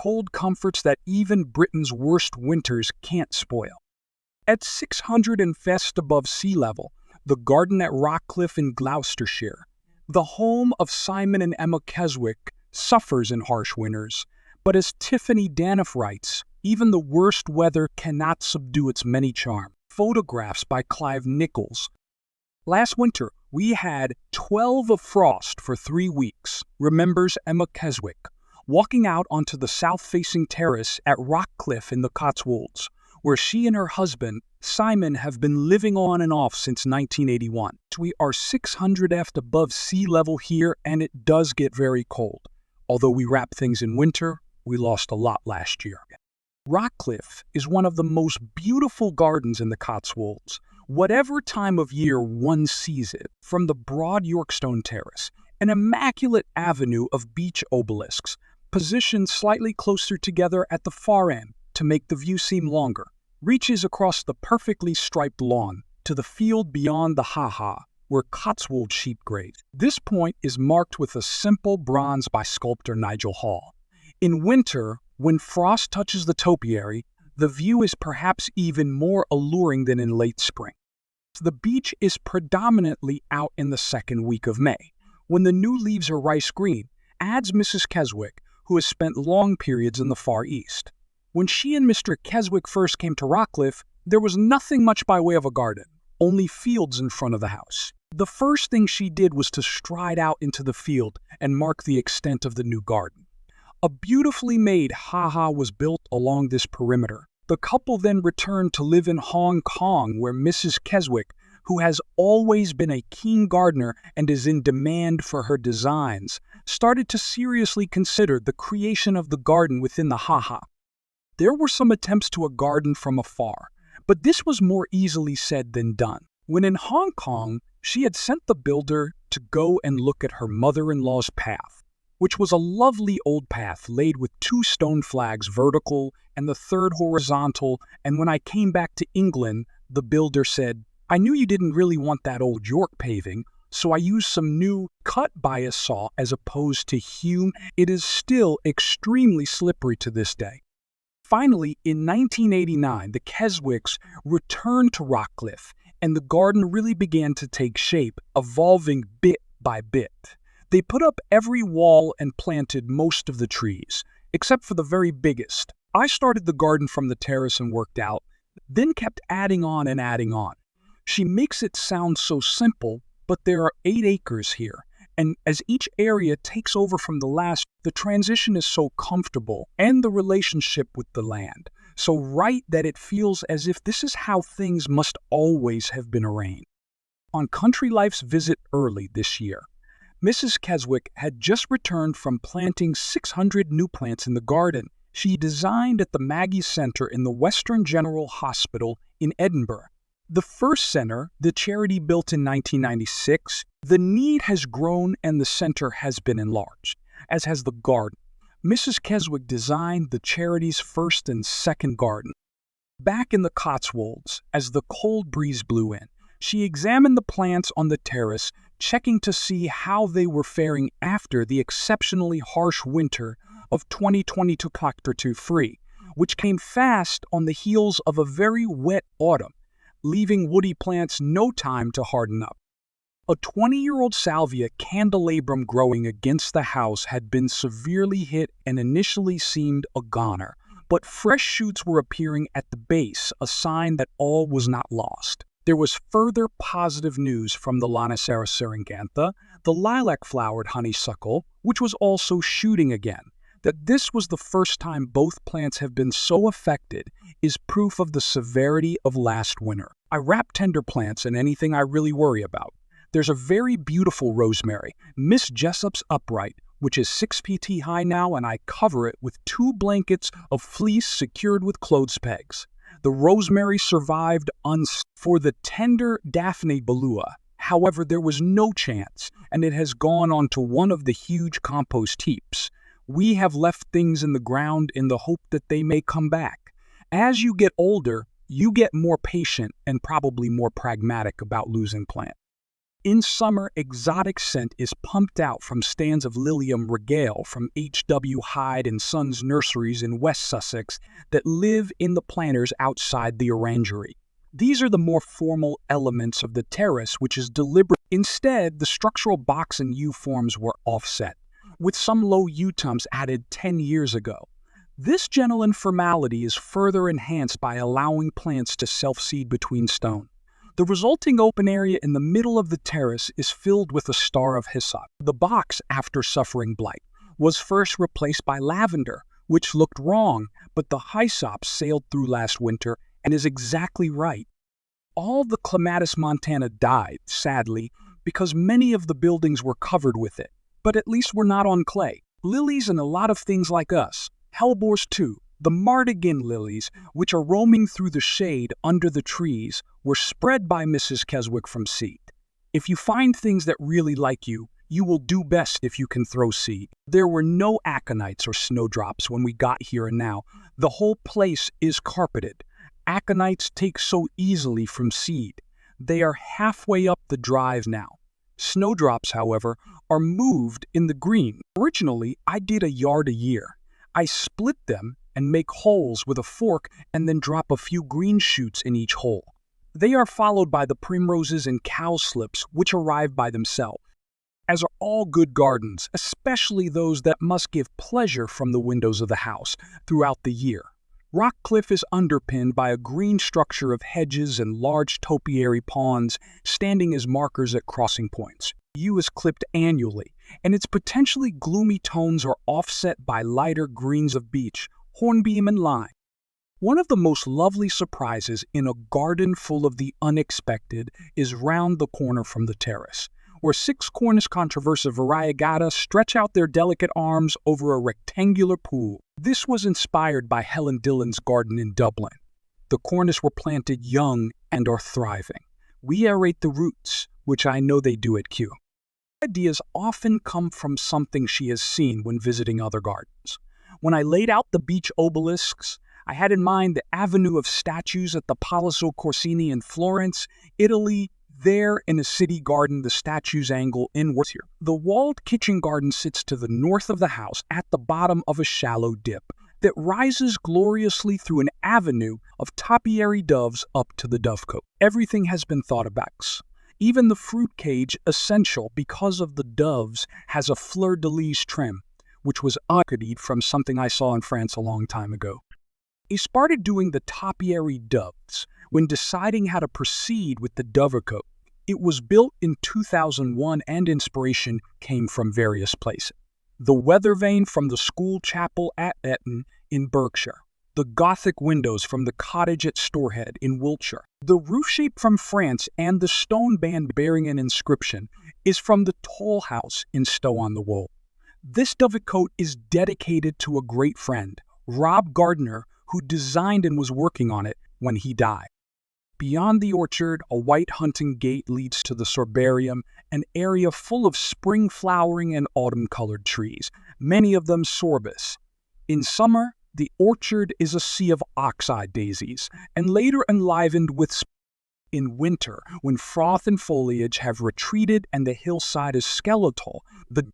cold comforts that even Britain's worst winters can't spoil. At 600 feet above sea level, the garden at Rockcliffe in Gloucestershire, the home of Simon and Emma Keswick, suffers in harsh winters, but as Tiffany Daniff writes, even the worst weather cannot subdue its many charms. Photographs by Clive Nichols. Last winter, we had 12 of frost for 3 weeks, remembers Emma Keswick, walking out onto the south-facing terrace at Rockcliffe in the Cotswolds, where she and her husband, Simon, have been living on and off since 1981. We are 600 feet above sea level here, and it does get very cold. Although we wrap things in winter, we lost a lot last year. Rockcliffe is one of the most beautiful gardens in the Cotswolds, whatever time of year one sees it. From the broad Yorkstone terrace, an immaculate avenue of beech obelisks, positioned slightly closer together at the far end to make the view seem longer, reaches across the perfectly striped lawn to the field beyond the ha-ha, where Cotswold sheep graze. This point is marked with a simple bronze by sculptor Nigel Hall. In winter, when frost touches the topiary, the view is perhaps even more alluring than in late spring. The beech is predominantly out in the second week of May, when the new leaves are rice green, adds Mrs. Keswick, who has spent long periods in the Far East. When she and Mr. Keswick first came to Rockcliffe, there was nothing much by way of a garden, only fields in front of the house. The first thing she did was to stride out into the field and mark the extent of the new garden. A beautifully made ha-ha was built along this perimeter. The couple then returned to live in Hong Kong, where Mrs. Keswick, who has always been a keen gardener and is in demand for her designs, started to seriously consider the creation of the garden within the ha-ha. There were some attempts to a garden from afar, but this was more easily said than done. When in Hong Kong, she had sent the builder to go and look at her mother-in-law's path, which was a lovely old path laid with 2 stone flags vertical and the third horizontal, and when I came back to England, the builder said, "I knew you didn't really want that old York paving, so I used some new cut by a saw as opposed to hewn. It is still extremely slippery to this day." Finally, in 1989, the Keswicks returned to Rockcliffe, and the garden really began to take shape, evolving bit by bit. They put up every wall and planted most of the trees, except for the very biggest. I started the garden from the terrace and worked out, then kept adding on and adding on. She makes it sound so simple, but there are 8 acres here, and as each area takes over from the last, the transition is so comfortable, and the relationship with the land, so right that it feels as if this is how things must always have been arranged. On Country Life's visit early this year, Mrs. Keswick had just returned from planting 600 new plants in the garden she designed at the Maggie's Centre in the Western General Hospital in Edinburgh. The first centre, the charity built in 1996, the need has grown and the centre has been enlarged, as has the garden. Mrs. Keswick designed the charity's first and second garden. Back in the Cotswolds, as the cold breeze blew in, she examined the plants on the terrace, checking to see how they were faring after the exceptionally harsh winter of 2022-23, which came fast on the heels of a very wet autumn, leaving woody plants no time to harden up. A 20-year-old salvia candelabrum growing against the house had been severely hit and initially seemed a goner, but fresh shoots were appearing at the base, a sign that all was not lost. There was further positive news from the Lonicera syringantha, the lilac-flowered honeysuckle, which was also shooting again. That this was the first time both plants have been so affected is proof of the severity of last winter. I wrap tender plants in anything I really worry about. There's a very beautiful rosemary, Miss Jessup's upright, which is 6 ft high now, and I cover it with 2 blankets of fleece secured with clothes pegs. The rosemary survived for the tender Daphne Balua. However, there was no chance, and it has gone onto one of the huge compost heaps. We have left things in the ground in the hope that they may come back. As you get older, you get more patient and probably more pragmatic about losing plants. In summer, exotic scent is pumped out from stands of Lilium regale from H.W. Hyde and Sons nurseries in West Sussex that live in the planters outside the orangery. These are the more formal elements of the terrace, which is deliberate. Instead, the structural box and U-forms were offset, with some low U-tums added 10 years ago. This gentle informality is further enhanced by allowing plants to self-seed between stone. The resulting open area in the middle of the terrace is filled with a star of hyssop. The box, after suffering blight, was first replaced by lavender, which looked wrong, but the hyssop sailed through last winter and is exactly right. All the Clematis montana died, sadly, because many of the buildings were covered with it, but at least we're not on clay. Lilies and a lot of things like us. Hellebores too. The Mardigan lilies, which are roaming through the shade under the trees, were spread by Mrs. Keswick from seed. If you find things that really like you, you will do best if you can throw seed. There were no aconites or snowdrops when we got here, and now the whole place is carpeted. Aconites take so easily from seed. They are halfway up the drive now. Snowdrops, however, are moved in the green. Originally, I did a yard a year. I split them and make holes with a fork and then drop a few green shoots in each hole. They are followed by the primroses and cowslips, which arrive by themselves. As are all good gardens, especially those that must give pleasure from the windows of the house throughout the year. Rockcliffe is underpinned by a green structure of hedges and large topiary ponds standing as markers at crossing points. Yew is clipped annually, and its potentially gloomy tones are offset by lighter greens of beech, hornbeam, and lime. One of the most lovely surprises in a garden full of the unexpected is round the corner from the terrace, where 6 Cornish controversa variegata stretch out their delicate arms over a rectangular pool. This was inspired by Helen Dillon's garden in Dublin. The Cornish were planted young and are thriving. We aerate the roots, which I know they do at Kew. Ideas often come from something she has seen when visiting other gardens. When I laid out the beech obelisks, I had in mind the avenue of statues at the Palazzo Corsini in Florence, Italy. There, in a city garden, the statues angle inwards here. The walled kitchen garden sits to the north of the house at the bottom of a shallow dip that rises gloriously through an avenue of topiary doves up to the dovecote. Everything has been thought about. Even the fruit cage, essential because of the doves, has a fleur-de-lis trim, which was copied from something I saw in France a long time ago. I started doing the topiary doves when deciding how to proceed with the dovecote. It was built in 2001 and inspiration came from various places. The weather vane from the school chapel at Eton in Berkshire. The Gothic windows from the cottage at Storehead in Wiltshire. The roof shape from France and the stone band bearing an inscription is from the Toll House in Stow-on-the-Wold. This dovecote is dedicated to a great friend, Rob Gardner, who designed and was working on it when he died. Beyond the orchard, a white hunting gate leads to the sorbarium, an area full of spring flowering and autumn-colored trees, many of them sorbus. In summer, the orchard is a sea of oxeye daisies, and later enlivened with in winter, when froth and foliage have retreated and the hillside is skeletal, the